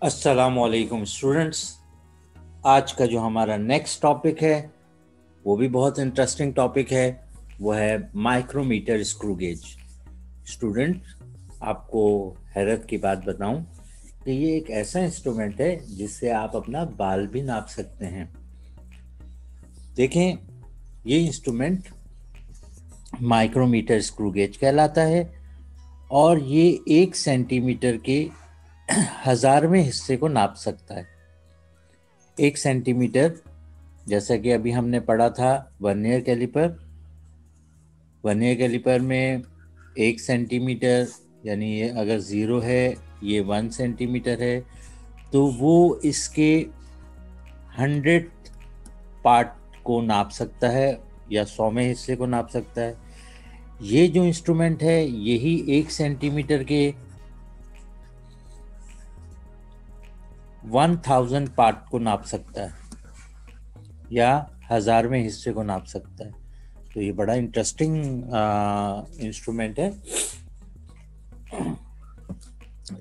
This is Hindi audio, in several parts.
अस्सलामुअलैकुम स्टूडेंट्स। आज का जो हमारा नेक्स्ट टॉपिक है वो भी बहुत इंटरेस्टिंग टॉपिक है। वो है माइक्रोमीटर स्क्रू गेज। स्टूडेंट, आपको हैरत की बात बताऊं कि ये एक ऐसा इंस्ट्रूमेंट है जिससे आप अपना बाल भी नाप सकते हैं। देखें, ये इंस्ट्रूमेंट माइक्रोमीटर स्क्रू गेज कहलाता है और ये 1 सेंटीमीटर के 1000वें हिस्से को नाप सकता है। 1 सेंटीमीटर, जैसा कि अभी हमने पढ़ा था वर्नियर कैलिपर। वर्नियर कैलिपर में 1 सेंटीमीटर, यानी ये अगर 0 है, ये 1 सेंटीमीटर है, तो वो इसके 100 पार्ट को नाप सकता है या 100वें हिस्से को नाप सकता है। ये जो इंस्ट्रूमेंट है यही 1 सेंटीमीटर के 1000 पार्ट को नाप सकता है या 1000वें हिस्से को नाप सकता है। तो ये बड़ा इंटरेस्टिंग इंस्ट्रूमेंट है।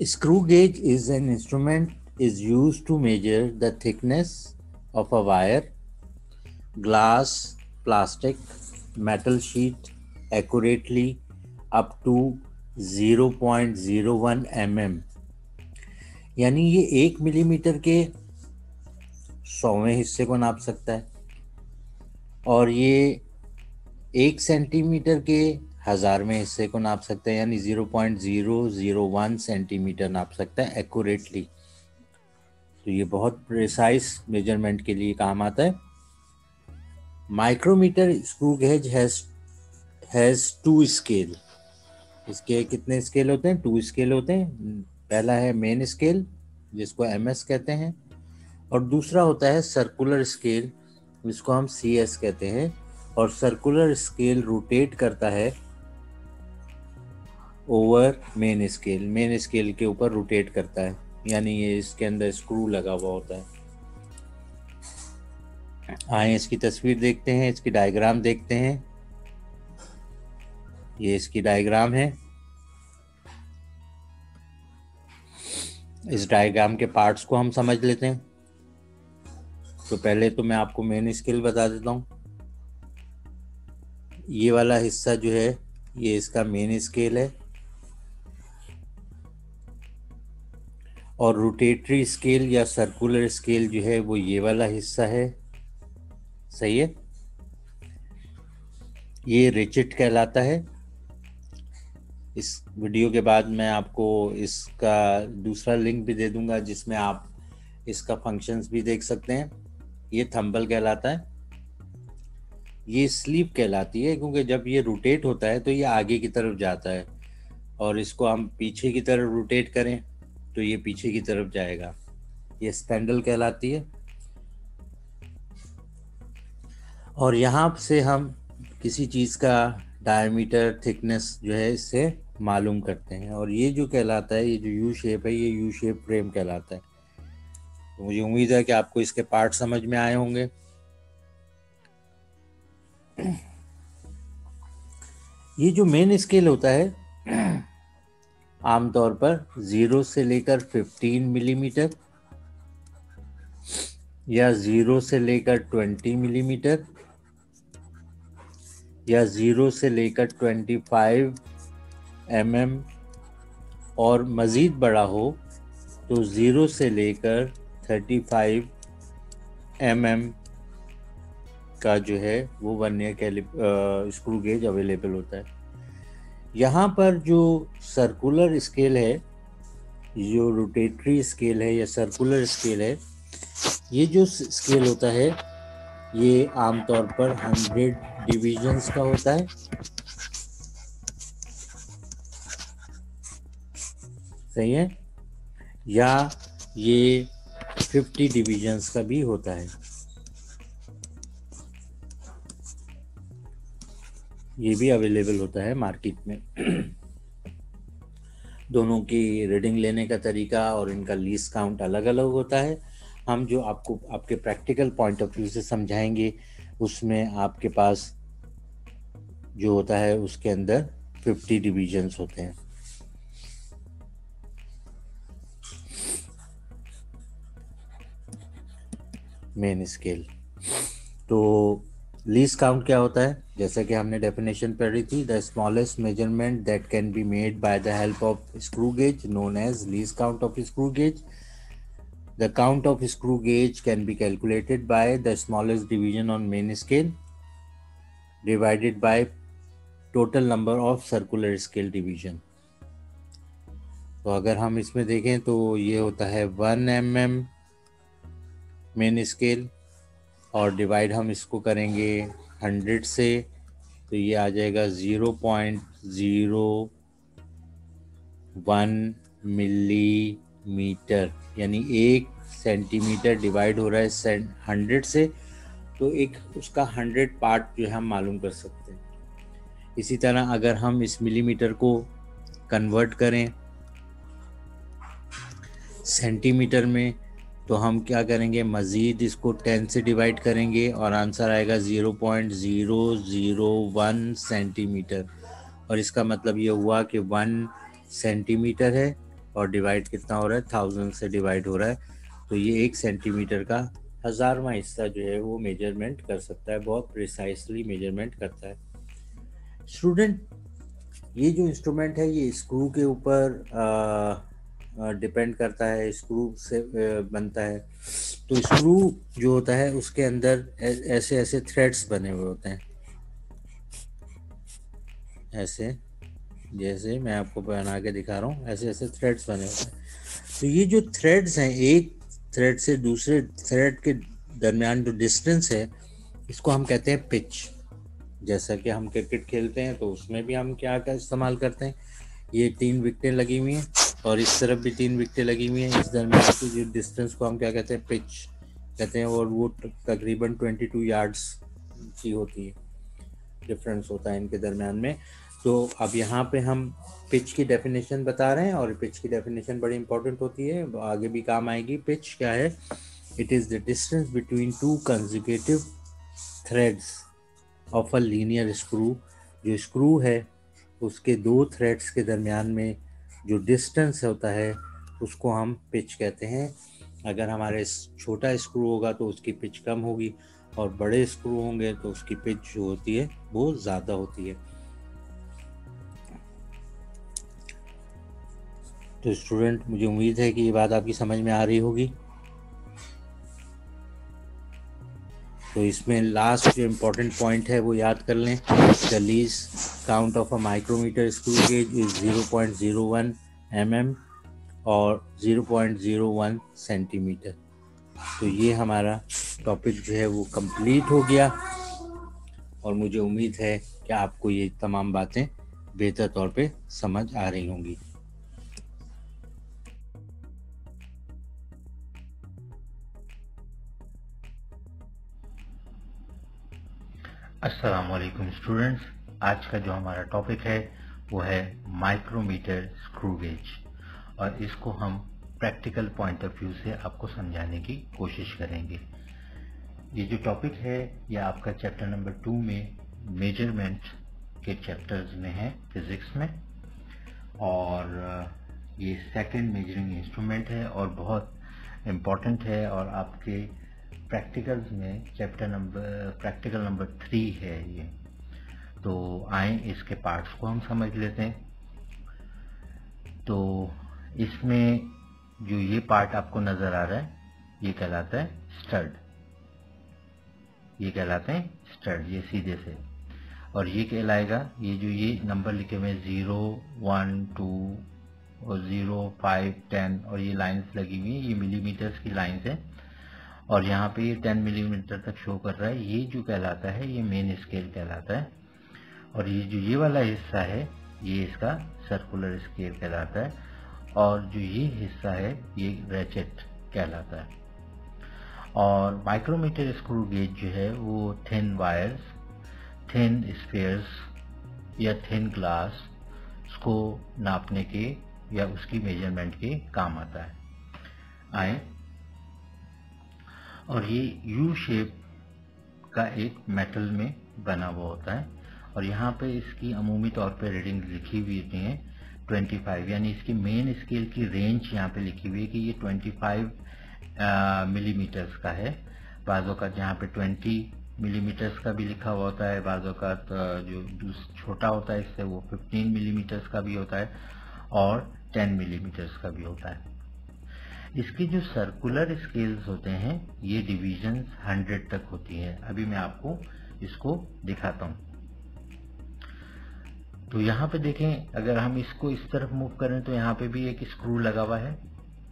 Screw gauge is an instrument is used to measure the thickness of a wire, glass, plastic, metal sheet accurately up to 0.01 mm। यानी ये 1 मिलीमीटर के 100वें हिस्से को नाप सकता है और ये 1 सेंटीमीटर के 1000वें हिस्से को नाप सकता है, यानी 0.001 सेंटीमीटर नाप सकता है एक्यूरेटली। तो ये बहुत प्रिसाइज मेजरमेंट के लिए काम आता है। Micrometer screw gauge has 2 scale. इसके कितने स्केल होते हैं? 2 स्केल होते हैं। पहला है मेन स्केल, जिसको MS कहते हैं, और दूसरा होता है सर्कुलर स्केल, जिसको हम CS कहते हैं। और सर्कुलर स्केल रोटेट करता है over main scale, main scale के ऊपर रोटेट करता है, यानी ये इसके अंदर स्क्रू लगा हुआ होता है। आए इसकी तस्वीर देखते हैं, इसकी डायग्राम देखते हैं। ये इसकी डायग्राम है। इस डायग्राम के पार्ट्स को हम समझ लेते हैं। तो पहले तो मैं आपको मेन स्केल बता देता हूँ। ये वाला हिस्सा जो है ये इसका मेन स्केल है और रोटेटरी स्केल या सर्कुलर स्केल जो है वो ये वाला हिस्सा है। सही है। ये रिचिट कहलाता है। इस वीडियो के बाद मैं आपको इसका दूसरा लिंक भी दे दूंगा जिसमें आप इसका फंक्शंस भी देख सकते हैं। ये थंबल कहलाता है। ये स्लीप कहलाती है, क्योंकि जब ये रोटेट होता है तो ये आगे की तरफ जाता है और इसको हम पीछे की तरफ रोटेट करें तो ये पीछे की तरफ जाएगा। ये स्पेंडल कहलाती है। और यहाँ से हम किसी चीज़ का डायमीटर, थिकनेस जो है इससे मालूम करते हैं। और ये जो कहलाता है, ये जो यू शेप है, ये यू शेप फ्रेम कहलाता है। तो मुझे उम्मीद है कि आपको इसके पार्ट समझ में आए होंगे। ये जो मेन स्केल होता है आमतौर पर 0 से लेकर 15 मिलीमीटर या 0 से लेकर 20 मिलीमीटर या 0 से लेकर 25 mm और मज़ीद बड़ा हो तो 0 से लेकर 35 mm का जो है वो वर्नियर स्क्रू गेज अवेलेबल होता है। यहाँ पर जो सर्कुलर स्केल है, जो रोटेटरी स्केल है या सर्कुलर स्केल है, ये जो स्केल होता है ये आमतौर पर 100 डिविजन्स का होता है। सही है। या ये 50 डिविजन्स का भी होता है। ये भी अवेलेबल होता है मार्केट में। दोनों की रीडिंग लेने का तरीका और इनका लीस्ट काउंट अलग अलग होता है। हम जो आपको आपके प्रैक्टिकल पॉइंट ऑफ व्यू से समझाएंगे उसमें आपके पास जो होता है उसके अंदर 50 डिविजन्स होते हैं। Main scale. तो लीस्ट काउंट क्या होता है? जैसा कि हमने डेफिनेशन पढ़ी थी, the smallest measurement that can be made by the help of screw gauge known as least count of screw gauge. The count of screw gauge can be calculated by the smallest division on main scale divided by total number of circular scale division। तो अगर हम इसमें देखें तो ये होता है 1 mm मेन स्केल, और डिवाइड हम इसको करेंगे 100 से, तो ये आ जाएगा 0.01 मिलीमीटर, यानी 1 सेंटीमीटर डिवाइड हो रहा है 100 से, तो एक उसका 100 पार्ट जो है हम मालूम कर सकते हैं। इसी तरह अगर हम इस मिलीमीटर को कन्वर्ट करें सेंटीमीटर में, तो हम क्या करेंगे, मज़ीद इसको 10 से डिवाइड करेंगे और आंसर आएगा 0.001 सेंटीमीटर। और इसका मतलब ये हुआ कि 1 सेंटीमीटर है और डिवाइड कितना हो रहा है, 1000 से डिवाइड हो रहा है। तो ये 1 सेंटीमीटर का 1000वां हिस्सा जो है वो मेजरमेंट कर सकता है, बहुत प्रिसाइसली मेजरमेंट करता है। स्टूडेंट, ये जो इंस्ट्रूमेंट है ये स्क्रू के ऊपर डिपेंड करता है, स्क्रू से बनता है। तो स्क्रू जो होता है उसके अंदर ऐसे ऐसे थ्रेड्स बने हुए होते हैं, ऐसे, जैसे मैं आपको बना के दिखा रहा हूँ, ऐसे ऐसे थ्रेड्स बने होते हैं। तो ये जो थ्रेड्स हैं, एक थ्रेड से दूसरे थ्रेड के दरमियान जो डिस्टेंस है, इसको हम कहते हैं पिच। जैसा कि हम क्रिकेट खेलते हैं तो उसमें भी हम क्या क्या इस्तेमाल करते हैं, ये 3 विकेटें लगी हुई हैं और इस तरफ भी 3 विकेटें लगी हुई हैं, इस दरमियान की जो डिस्टेंस को हम क्या कहते हैं, पिच कहते हैं। और वो तकरीबन 22 यार्ड्स की होती है, डिफरेंस होता है इनके दरमियान में। तो अब यहाँ पे हम पिच की डेफिनेशन बता रहे हैं, और पिच की डेफिनेशन बड़ी इंपॉर्टेंट होती है, आगे भी काम आएगी। पिच क्या है? It is the distance between 2 consecutive threads of a linear screw. जो स्क्रू है उसके 2 थ्रेड्स के दरमियान में जो डिस्टेंस होता है उसको हम पिच कहते हैं। अगर हमारे छोटा स्क्रू होगा तो उसकी पिच कम होगी, और बड़े स्क्रू होंगे तो उसकी पिच जो होती है वो ज़्यादा होती है। तो स्टूडेंट, मुझे उम्मीद है कि ये बात आपकी समझ में आ रही होगी। तो इसमें लास्ट जो इम्पोर्टेंट पॉइंट है वो याद कर लें, the least count of a micrometer screw gauge is 0.01 mm और 0.01 सेंटीमीटर। तो ये हमारा टॉपिक जो है वो कंप्लीट हो गया, और मुझे उम्मीद है कि आपको ये तमाम बातें बेहतर तौर पे समझ आ रही होंगी। अस्सलाम वालेकुम स्टूडेंट्स, आज का जो हमारा टॉपिक है वो है माइक्रोमीटर स्क्रू गेज, और इसको हम प्रैक्टिकल पॉइंट ऑफ व्यू से आपको समझाने की कोशिश करेंगे। ये जो टॉपिक है ये आपका चैप्टर नंबर 2 में मेजरमेंट के चैप्टर्स में है, फिजिक्स में, और ये सेकंड मेजरिंग इंस्ट्रूमेंट है और बहुत इम्पॉर्टेंट है, और आपके प्रैक्टिकल्स में प्रैक्टिकल नंबर 3 है ये। तो आए इसके पार्ट्स को हम समझ लेते हैं। तो इसमें जो ये पार्ट आपको नजर आ रहा है ये कहलाता है स्टड, ये कहलाते हैं स्टड, ये सीधे से। और ये कहलाएगा, ये जो ये नंबर लिखे हुए 0, 1, 2 और 0, 5, 10 और ये लाइंस लगी हुई हैं, ये मिलीमीटर्स की लाइंस है, और यहाँ पे ये 10 मिलीमीटर तक शो कर रहा है। ये जो कहलाता है ये मेन स्केल कहलाता है, और ये जो ये वाला हिस्सा है ये इसका सर्कुलर स्केल कहलाता है, और जो ये हिस्सा है ये रेचेट कहलाता है। और माइक्रोमीटर स्क्रू गेज जो है वो थिन वायर्स, थिन स्फीयर्स या थिन ग्लास को नापने के या उसकी मेजरमेंट के काम आता है। आए, और ये यू शेप का एक मेटल में बना हुआ होता है, और यहाँ पे इसकी अमूमी तौर पे रीडिंग लिखी हुई होती है 25, यानी इसकी मेन स्केल की रेंज यहाँ पे लिखी हुई है कि ये 25 मिलीमीटर्स का है। बाज़ औक़ात यहाँ पे 20 मिलीमीटर्स का भी लिखा हुआ होता है, बाज़ औक़ात जो छोटा होता है इससे वो 15 मिलीमीटर्स का भी होता है और 10 मिलीमीटर्स का भी होता है। इसकी जो सर्कुलर स्केल्स होते हैं ये डिविजन्स 100 तक होती है। अभी मैं आपको इसको दिखाता हूँ। तो यहाँ पे देखें, अगर हम इसको इस तरफ मूव करें तो यहाँ पे भी एक स्क्रू लगा हुआ है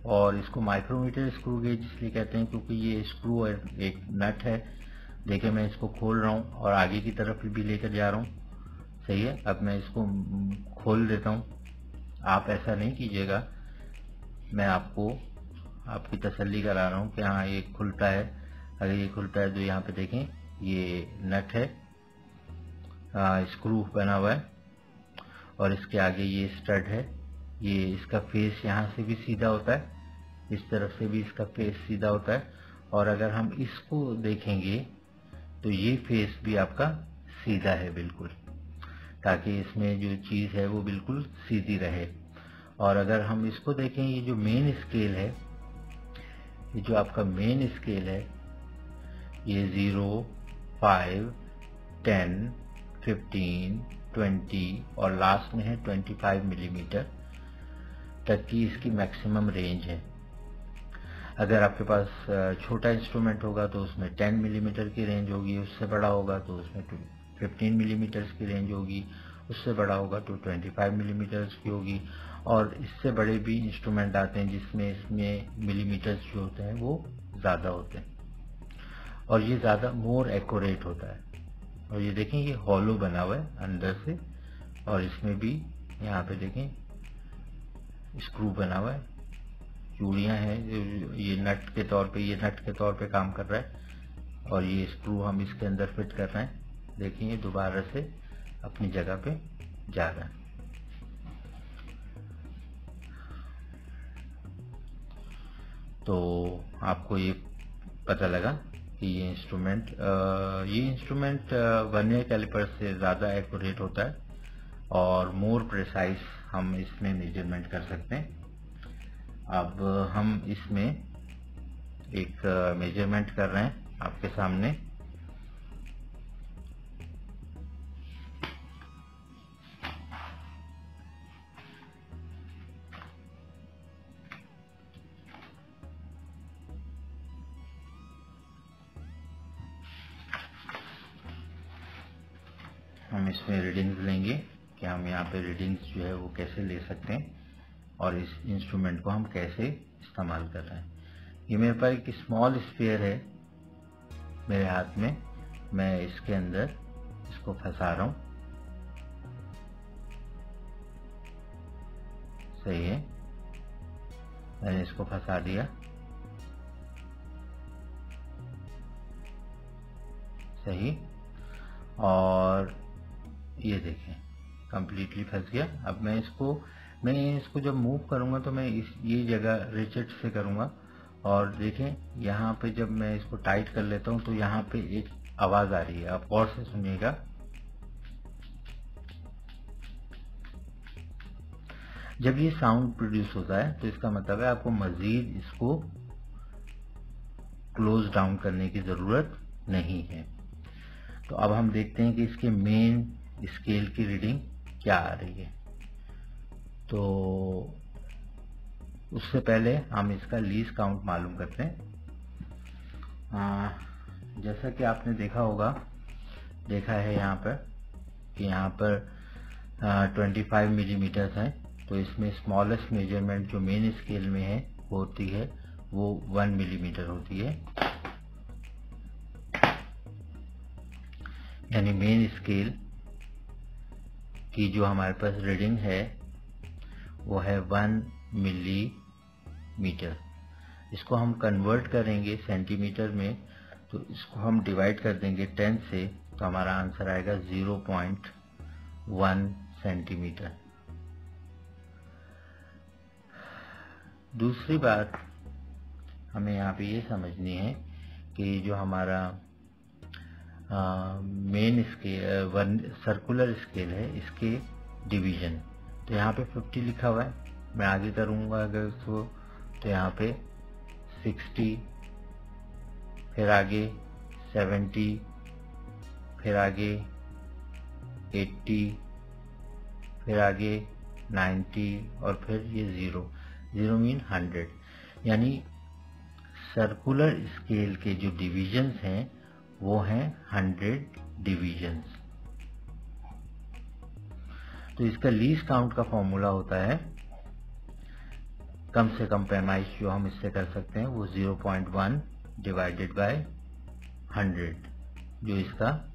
और इसको माइक्रोमीटर स्क्रू गेज इसलिए कहते हैं क्योंकि ये स्क्रू और एक नट है। देखिए मैं इसको खोल रहा हूँ और आगे की तरफ भी लेकर जा रहा हूँ। सही है, अब मैं इसको खोल देता हूँ। आप ऐसा नहीं कीजिएगा, मैं आपको आपकी तसल्ली करा रहा हूँ कि हाँ ये खुलता है। अगर ये खुलता है तो यहाँ पे देखें ये नट है, स्क्रू बना हुआ है और इसके आगे ये स्टड है। ये इसका फेस यहाँ से भी सीधा होता है, इस तरफ से भी इसका फेस सीधा होता है। और अगर हम इसको देखेंगे तो ये फेस भी आपका सीधा है बिल्कुल, ताकि इसमें जो चीज़ है वो बिल्कुल सीधी रहे। और अगर हम इसको देखें, ये जो मेन स्केल है, ये जो आपका मेन स्केल है, ये 0, 5, 10, 15, 20 और लास्ट में है 25 मिलीमीटर तक की इसकी मैक्सिमम रेंज है। अगर आपके पास छोटा इंस्ट्रूमेंट होगा तो उसमें 10 मिलीमीटर की रेंज होगी, उससे बड़ा होगा तो उसमें 15 मिलीमीटर की रेंज होगी, उससे बड़ा होगा तो 25 मिलीमीटर की होगी। और इससे बड़े भी इंस्ट्रूमेंट आते हैं जिसमें इसमें मिलीमीटर्स जो होते हैं वो ज़्यादा होते हैं और ये ज़्यादा मोर एक्यूरेट होता है। और ये देखें ये हॉलो बना हुआ है अंदर से और इसमें भी यहाँ पे देखें स्क्रू बना हुआ है, चूड़ियाँ हैं, ये नट के तौर पे काम कर रहा है और ये स्क्रू हम इसके अंदर फिट कर रहे हैं। देखिए ये दोबारा से अपनी जगह पे जा रहा है। तो आपको ये पता लगा कि ये इंस्ट्रूमेंट वर्नियर कैलिपर से ज़्यादा एक्यूरेट होता है और मोर प्रिसाइज हम इसमें मेजरमेंट कर सकते हैं। अब हम इसमें एक मेजरमेंट कर रहे हैं आपके सामने। हम इसमें रीडिंग्स लेंगे कि हम यहाँ पे रीडिंग्स जो है वो कैसे ले सकते हैं और इस इंस्ट्रूमेंट को हम कैसे इस्तेमाल कर रहे हैं। ये मेरे पास एक स्मॉल स्फीयर है मेरे हाथ में, मैं इसके अंदर इसको फंसा रहा हूँ। सही है, मैंने इसको फंसा दिया। सही, और ये देखें कंप्लीटली फंस गया। अब मैं इसको जब मूव करूंगा तो मैं ये जगह रिचेट से करूंगा और देखें यहाँ पे जब मैं इसको टाइट कर लेता हूँ तो यहाँ पे एक आवाज आ रही है, आप और से सुनिएगा। जब ये साउंड प्रोड्यूस होता है तो इसका मतलब है आपको मजीद इसको क्लोज डाउन करने की जरूरत नहीं है। तो अब हम देखते हैं कि इसके मेन स्केल की रीडिंग क्या आ रही है। तो उससे पहले हम इसका लीस्ट काउंट मालूम करते हैं। जैसा कि आपने देखा है यहाँ पर कि यहाँ पर 25 मिलीमीटर है, तो इसमें स्मॉलेस्ट मेजरमेंट जो मेन स्केल में है होती है वो 1 मिलीमीटर होती है। यानी मेन स्केल की जो हमारे पास रीडिंग है वो है 1 मिलीमीटर। इसको हम कन्वर्ट करेंगे सेंटीमीटर में, तो इसको हम डिवाइड कर देंगे 10 से, तो हमारा आंसर आएगा 0.1 सेंटीमीटर। दूसरी बात हमें यहाँ पे ये समझनी है कि जो हमारा मेन स्केल सर्कुलर स्केल है इसके डिवीजन, तो यहाँ पे 50 लिखा हुआ है। मैं आगे करूँगा अगर इसको तो यहाँ पे 60, फिर आगे 70, फिर आगे 80, फिर आगे 90 और फिर ये 0 मीन 100। यानी सर्कुलर स्केल के जो डिविजन्स हैं वो हैं 100 डिविजन्स। तो इसका लीस्ट काउंट का फॉर्मूला होता है, कम से कम पैमाइश जो हम इससे कर सकते हैं वो 0.1 डिवाइडेड बाय 100, जो इसका,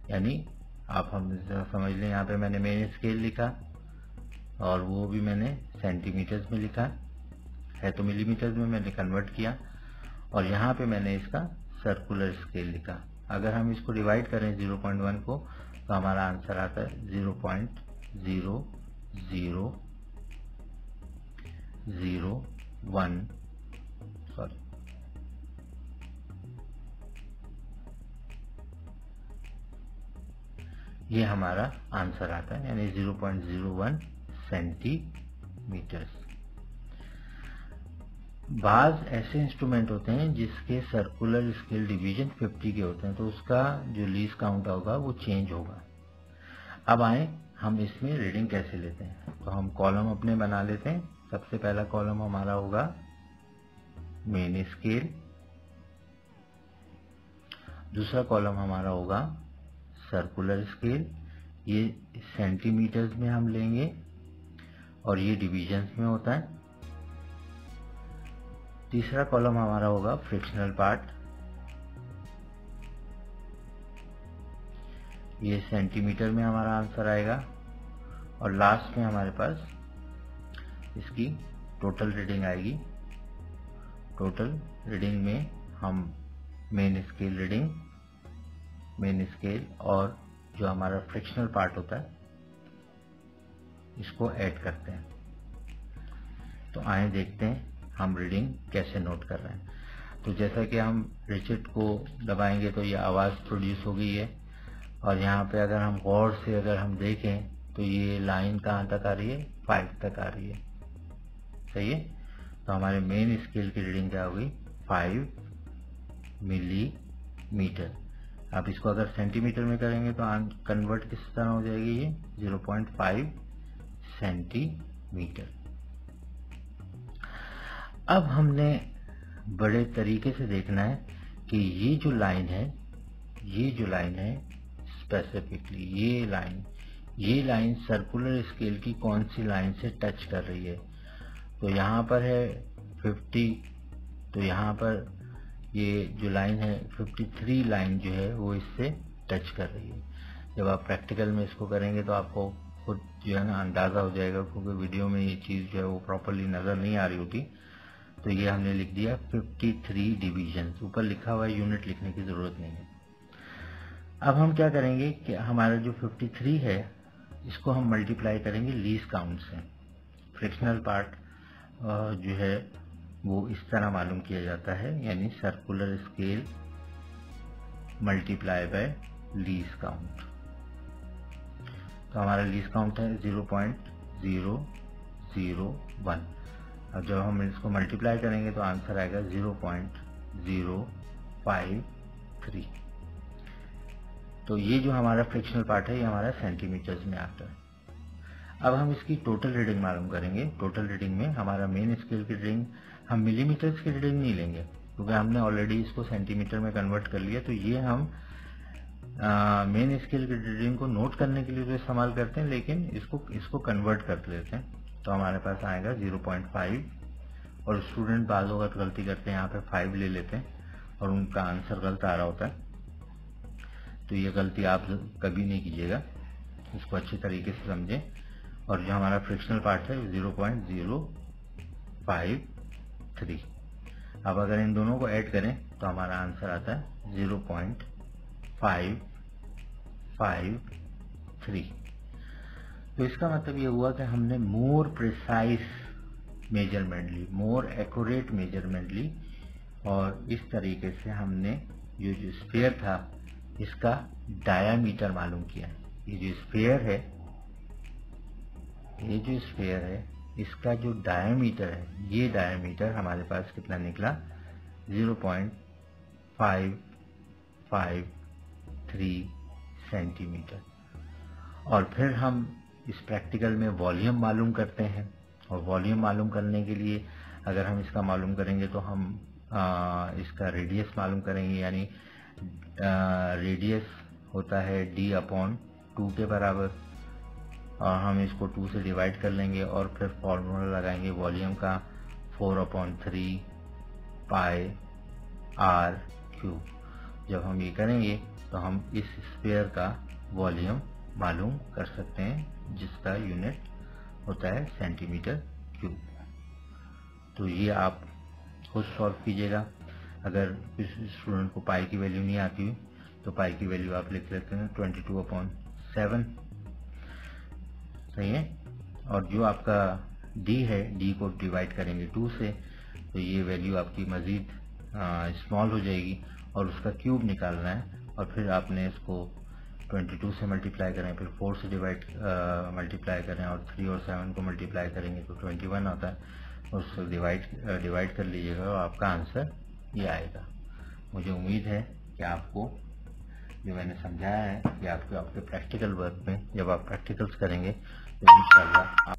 यानी आप हम समझ लें, यहाँ पे मैंने मेन स्केल लिखा और वो भी मैंने सेंटीमीटर्स में लिखा है, तो मिलीमीटर्स में मैंने कन्वर्ट किया, और यहाँ पे मैंने इसका सर्कुलर स्केल लिखा। अगर हम इसको डिवाइड करें 0.1 को तो हमारा आंसर आता है 0.00001, सॉरी, ये हमारा आंसर आता है, यानी 0.01 सेंटीमीटर्स। बाज ऐसे इंस्ट्रूमेंट होते हैं जिसके सर्कुलर स्केल डिवीजन 50 के होते हैं, तो उसका जो लीस्ट काउंट होगा वो चेंज होगा। अब आए हम इसमें रीडिंग कैसे लेते हैं, तो हम कॉलम अपने बना लेते हैं। सबसे पहला कॉलम हमारा होगा मेन स्केल, दूसरा कॉलम हमारा होगा सर्कुलर स्केल, ये सेंटीमीटर्स में हम लेंगे और ये डिविजन्स में होता है। तीसरा कॉलम हमारा होगा फ्रिक्शनल पार्ट, ये सेंटीमीटर में हमारा आंसर आएगा, और लास्ट में हमारे पास इसकी टोटल रीडिंग आएगी। टोटल रीडिंग में हम main scale reading, main scale और जो हमारा फ्रिक्शनल पार्ट होता है इसको ऐड करते हैं। तो आए देखते हैं हम रीडिंग कैसे नोट कर रहे हैं। तो जैसा कि हम रिचेट को दबाएंगे तो ये आवाज़ प्रोड्यूस हो गई है, और यहाँ पे अगर हम गौर से अगर हम देखें तो ये लाइन कहाँ तक आ रही है, 5 तक आ रही है, सही है। तो हमारे मेन स्केल की रीडिंग क्या होगी, 5 मिलीमीटर। आप इसको अगर सेंटीमीटर में करेंगे तो कन्वर्ट किस तरह हो जाएगी, ये 0.5 सेंटीमीटर। अब हमने बड़े तरीके से देखना है कि ये जो लाइन है स्पेसिफिकली ये लाइन सर्कुलर स्केल की कौन सी लाइन से टच कर रही है। तो यहाँ पर है 50, तो यहाँ पर ये जो लाइन है 53 लाइन जो है वो इससे टच कर रही है। जब आप प्रैक्टिकल में इसको करेंगे तो आपको खुद जो है ना अंदाजा हो जाएगा, क्योंकि वीडियो में ये चीज़ जो है वो प्रॉपरली नज़र नहीं आ रही होती। तो ये हमने लिख दिया 53 डिवीजन, ऊपर लिखा हुआ यूनिट लिखने की जरूरत नहीं है। अब हम क्या करेंगे कि हमारा जो 53 है इसको हम मल्टीप्लाई करेंगे लीस्ट काउंट से। फ्रिक्शनल पार्ट जो है वो इस तरह मालूम किया जाता है, यानी circular scale multiply by least count. तो हमारा लीस्ट काउंट है 0.001। अब जब हम इसको मल्टीप्लाई करेंगे तो आंसर आएगा 0.053। तो ये जो हमारा फ्रिक्शनल पार्ट है ये हमारा सेंटीमीटर्स में आता है। अब हम इसकी टोटल रीडिंग मालूम करेंगे। टोटल रीडिंग में हमारा मेन स्केल की रीडिंग हम मिलीमीटर्स की रीडिंग नहीं लेंगे, क्योंकि हमने ऑलरेडी इसको सेंटीमीटर में कन्वर्ट कर लिया। तो ये हम मेन स्केल की रीडिंग को नोट करने के लिए तो इस्तेमाल करते हैं, लेकिन इसको कन्वर्ट कर लेते हैं। तो हमारे पास आएगा 0.5, और स्टूडेंट बाज़ वक्त गलती करते हैं, यहाँ पे 5 ले लेते हैं और उनका आंसर गलत आ रहा होता है। तो ये गलती आप कभी नहीं कीजिएगा, इसको अच्छी तरीके से समझें। और जो हमारा फ्रिक्शनल पार्ट है 0.053। अब अगर इन दोनों को ऐड करें तो हमारा आंसर आता है 0.553। तो इसका मतलब ये हुआ कि हमने मोर प्रिसाइज मेजरमेंट ली, मोर एक्यूरेट मेजरमेंट ली, और इस तरीके से हमने ये जो स्फीयर था इसका डायामीटर मालूम किया। ये जो स्फीयर है इसका जो डायामीटर है, ये डायामीटर हमारे पास कितना निकला, 553 सेंटीमीटर। और फिर हम इस प्रैक्टिकल में वॉल्यूम मालूम करते हैं, और वॉल्यूम मालूम करने के लिए अगर हम इसका मालूम करेंगे तो हम इसका रेडियस मालूम करेंगे, यानी रेडियस होता है d/2 के बराबर, और हम इसको 2 से डिवाइड कर लेंगे और फिर फॉर्मूला लगाएंगे वॉल्यूम का 4/3 पाई r/3। जब हम ये करेंगे तो हम इस स्फीयर का वॉल्यूम मालूम कर सकते हैं, जिसका यूनिट होता है सेंटीमीटर क्यूब। तो ये आप खुद सॉल्व कीजिएगा। अगर किसी स्टूडेंट को पाई की वैल्यू नहीं आती हुई तो पाई की वैल्यू आप लिख लेते हैं 22/7, सही है। और जो आपका d है, d को डिवाइड करेंगे 2 से, तो ये वैल्यू आपकी मज़ीद स्मॉल हो जाएगी, और उसका क्यूब निकालना है। और फिर आपने इसको 22 से मल्टीप्लाई करें, फिर 4 से मल्टीप्लाई करें, और 3 और 7 को मल्टीप्लाई करेंगे तो 21 आता है। उसको डिवाइड कर लीजिएगा और आपका आंसर ये आएगा। मुझे उम्मीद है कि आपको जो मैंने समझाया है कि आपके प्रैक्टिकल वर्क में जब आप प्रैक्टिकल्स करेंगे तो इंशाल्लाह आप